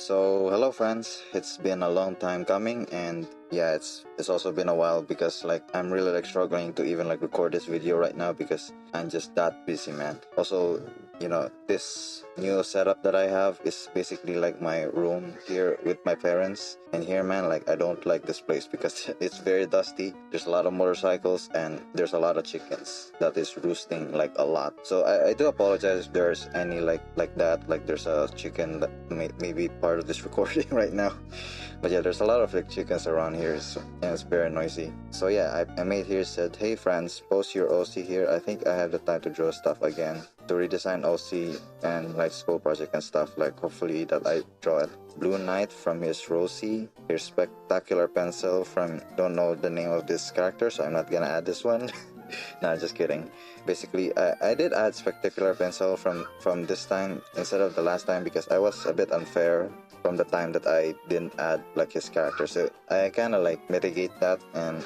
So hello friends, it's been a long time coming, and yeah, it's also been a while because like I'm really like struggling to even like record this video right now because I'm just that busy, man. Also, this new setup that I have is basically like my room here with my parents, and here, man, like I don't like this place because it's very dusty. There's a lot of motorcycles and there's a lot of chickens that is roosting like a lot. So I do apologize if there's any like that, like there's a chicken that may be part of this recording right now. But yeah, there's a lot of like chickens around here, and it's very noisy. So yeah, I made here said, hey friends, post your OC here. I think I have the time to draw stuff again, to redesign OC and like school project and stuff. Like hopefully that I draw it. BlueKnight from his Rosie. Here's Spectacular Pencil from, don't know the name of this character, so I'm not gonna add this one. Nah, just kidding. Basically, I did add Spectacular Pencil from this time instead of the last time because I was a bit unfair from the time that I didn't add like his character. So I kind of like mitigate that and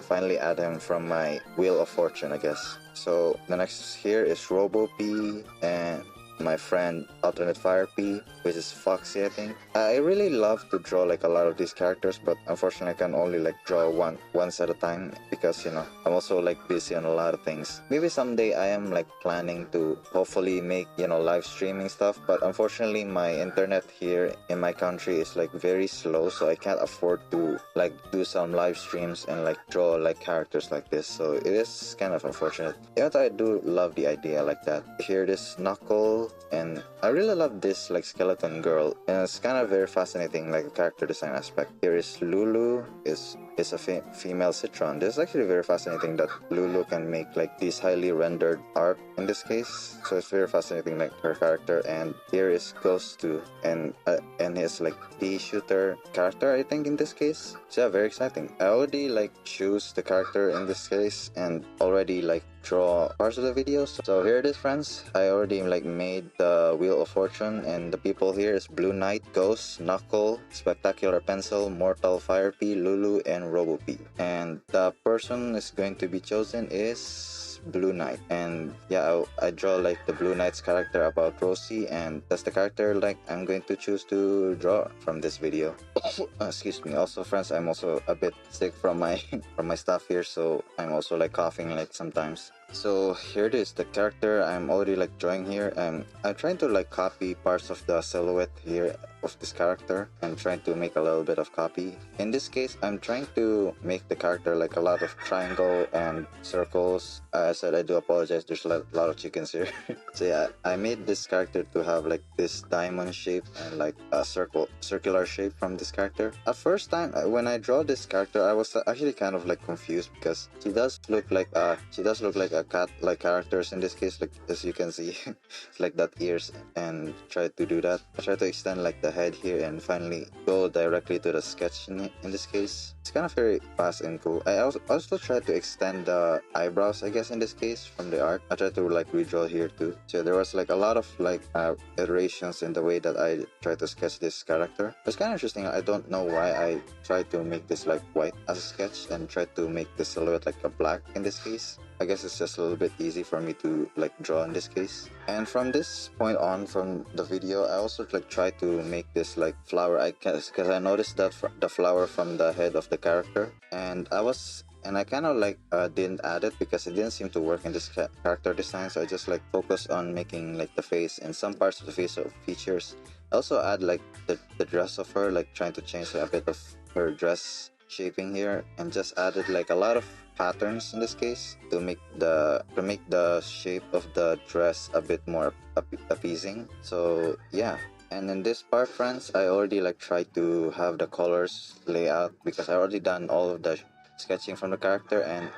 finally add him from my Wheel of Fortune, I guess. So the next here is Robo P and my friend Alternate Fire P, which is Foxy, I think. I really love to draw like a lot of these characters, but unfortunately I can only like draw once at a time because I'm also like busy on a lot of things. Maybe someday I am like planning to hopefully make live streaming stuff, but unfortunately my internet here in my country is like very slow, so I can't afford to like do some live streams and like draw like characters like this. So it is kind of unfortunate. Even though I do love the idea like that. Here this Knuckle, and I really love this like skeleton girl, and it's kind of very fascinating like a character design aspect. Here is Lulu, is a female citron. This is actually very fascinating that Lulu can make like these highly rendered art in this case, so it's very fascinating like her character. And here is Ghost 2 and his like pea shooter character, I think, in this case. So yeah, very exciting. I already like choose the character in this case and already like draw parts of the video. So here it is, friends. I already like made the Wheel of Fortune, and the people here is BlueKnight, Ghost, Knuckle, Spectacular Pencil, Mortal Fire P, Lulu, and Robo P. And the person is going to be chosen is BlueKnight. And yeah, I draw like the BlueKnight's character about Rosie, and that's the character like I'm going to choose to draw from this video. Excuse me. Also, friends, I'm also a bit sick from my from my stuff here, so I'm also like coughing like sometimes. So here it is, the character I'm already like drawing here, and I'm trying to like copy parts of the silhouette here of this character and trying to make a little bit of copy. In this case, I'm trying to make the character like a lot of triangle and circles. I said I do apologize, there's a lot of chickens here. So yeah, I made this character to have like this diamond shape and like a circular shape from this character. At first time when I draw this character, I was actually kind of like confused because she does look like a cat like characters in this case, like as you can see. It's like that ears, and try to do that. I try to extend like the head here and finally go directly to the sketch in this case. It's kind of very fast and cool. I also try to extend the eyebrows, I guess, in this case from the art. I try to like redraw here too. So there was like a lot of like iterations in the way that I try to sketch this character. It's kind of interesting. I don't know why I try to make this like white as a sketch and try to make the silhouette like a black in this case. I guess it's just a little bit easy for me to like draw in this case. And from this point on from the video, I also like try to make this like flower because I noticed that the flower from the head of the character, and I kind of like didn't add it because it didn't seem to work in this character design. So I just like focused on making like the face and some parts of the face of features. I also add like the dress of her, like trying to change a bit of her dress shaping here, and just added like a lot of patterns in this case to make the shape of the dress a bit more appeasing. So yeah. And in this part, friends, I already like tried to have the colors layout because I already done all of the sketching from the character, and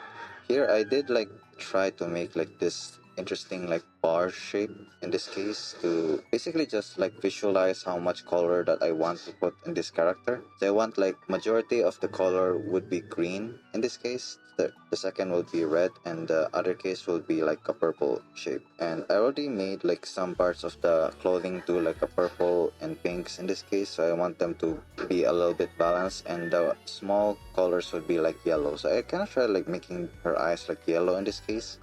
here I did like try to make like this interesting like bar shape in this case to basically just like visualize how much color that I want to put in this character. So I want like majority of the color would be green in this case. The second will be red, and the other case will be like a purple shape. And I already made like some parts of the clothing to like a purple and pinks in this case, so I want them to be a little bit balanced, and the small colors would be like yellow. So I kind of try like making her eyes like yellow in this case.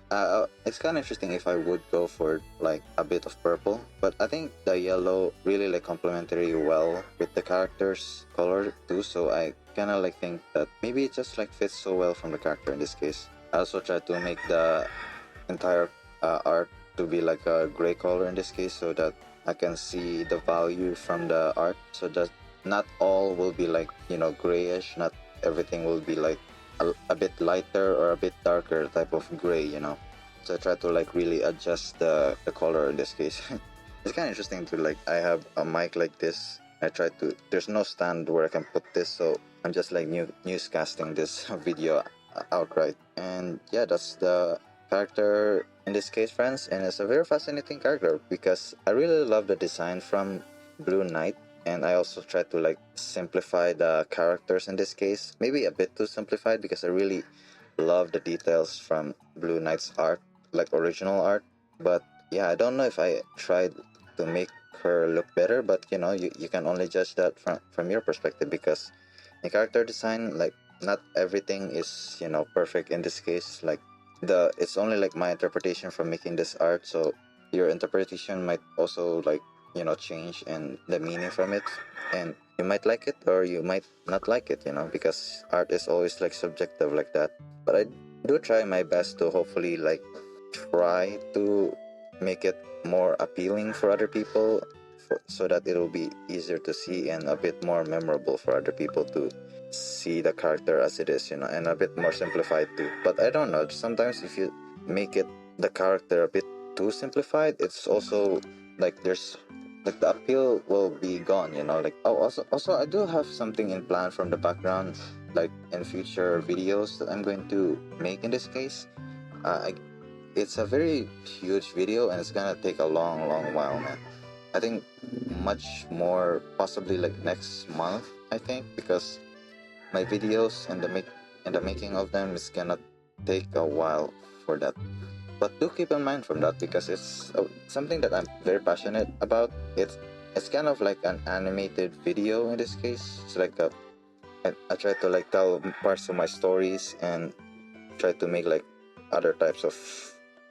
It's kind of interesting if I would go for like a bit of purple, but I think the yellow really like complementary well with the character's color too, so I kind of like think that maybe it just like fits so well from the character in this case. I also try to make the entire art to be like a gray color in this case, so that I can see the value from the art, so that not all will be like, you know, grayish, not everything will be like a bit lighter or a bit darker type of gray, you know. So I try to like really adjust the color in this case. It's kind of interesting to like, I have a mic like this. I try to, there's no stand where I can put this, so I'm just like newscasting this video outright. And yeah, that's the character in this case, friends, and it's a very fascinating character because I really love the design from BlueKnight, and I also try to like simplify the characters in this case, maybe a bit too simplified because I really love the details from BlueKnight's art, like original art. But yeah, I don't know if I tried to make her look better, but you know, you can only judge that from your perspective, because in character design, like not everything is, you know, perfect in this case. Like it's only like my interpretation from making this art, so your interpretation might also like, you know, change and the meaning from it, and you might like it or you might not like it, you know, because art is always like subjective like that. But I do try my best to hopefully like try to make it more appealing for other people, so that it will be easier to see and a bit more memorable for other people to see the character as it is, you know, and a bit more simplified too. But I don't know, sometimes if you make it the character a bit too simplified, it's also like there's like the appeal will be gone, you know. Like, oh, also I do have something in plan from the background, like in future videos that I'm going to make in this case. It's a very huge video and it's gonna take a long while, man. I think much more, possibly like next month, I think, because my videos and the making of them is gonna take a while for that. But do keep in mind from that, because it's something that I'm very passionate about. It's kind of like an animated video in this case. It's like I try to like tell parts of my stories and try to make like other types of,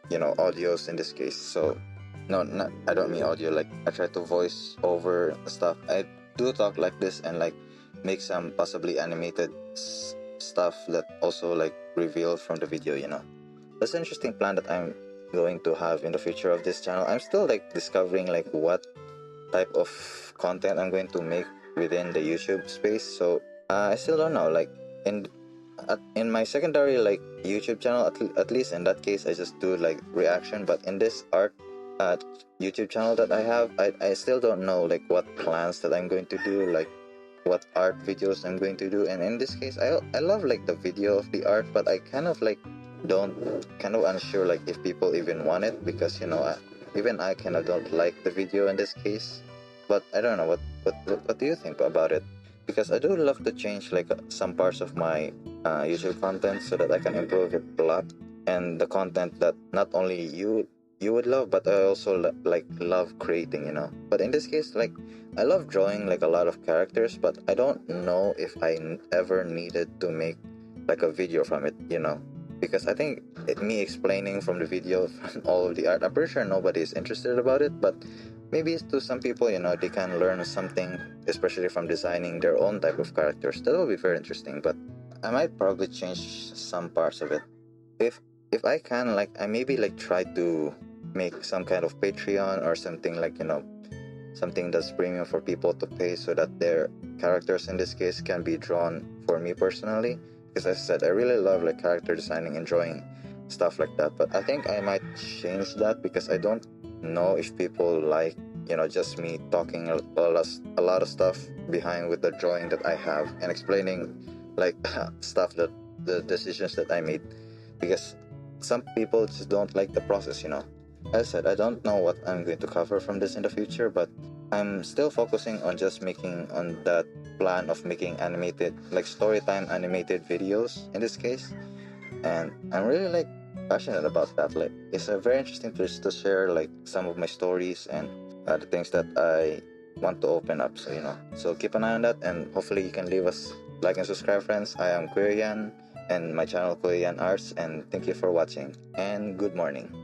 you know, audios in this case. So no, not, I don't mean audio, like I try to voice over stuff. I do talk like this and like make some possibly animated stuff that also like reveal from the video, you know. That's an interesting plan that I'm going to have in the future of this channel. I'm still like discovering like what type of content I'm going to make within the YouTube space. So I still don't know. Like in in my secondary like YouTube channel, at least in that case, I just do like reaction. But in this art YouTube channel that I have, I still don't know like what plans that I'm going to do, like what art videos I'm going to do. And in this case, I love like the video of the art, but I kind of like don't kind of unsure like if people even want it, because you know, even I kind of don't like the video in this case. But I don't know what do you think about it, because I do love to change like some parts of my YouTube content so that I can improve it a lot, and the content that not only you would love, but I also like love creating, you know. But in this case, like I love drawing like a lot of characters, but I don't know if I ever needed to make like a video from it, you know, because I think me explaining from the video from all of the art, I'm pretty sure nobody is interested about it. But maybe it's to some people, you know, they can learn something, especially from designing their own type of characters. That will be very interesting. But I might probably change some parts of it if I can. Like I maybe like try to make some kind of Patreon or something, like, you know, something that's premium for people to pay, so that their characters in this case can be drawn for me personally. Because I said I really love like character designing and drawing stuff like that. But I think I might change that, because I don't know if people like, you know, just me talking a lot of stuff behind with the drawing that I have and explaining like stuff that the decisions that I made, because some people just don't like the process, you know. As I said, I don't know what I'm going to cover from this in the future, but I'm still focusing on just making on that plan of making animated, like story time animated videos in this case. And I'm really like passionate about that. Like it's a very interesting place to share like some of my stories and the things that I want to open up. So, you know, so keep an eye on that, and hopefully you can leave us like and subscribe, friends. I am Quirian and my channel Quirian Arts, and thank you for watching and good morning.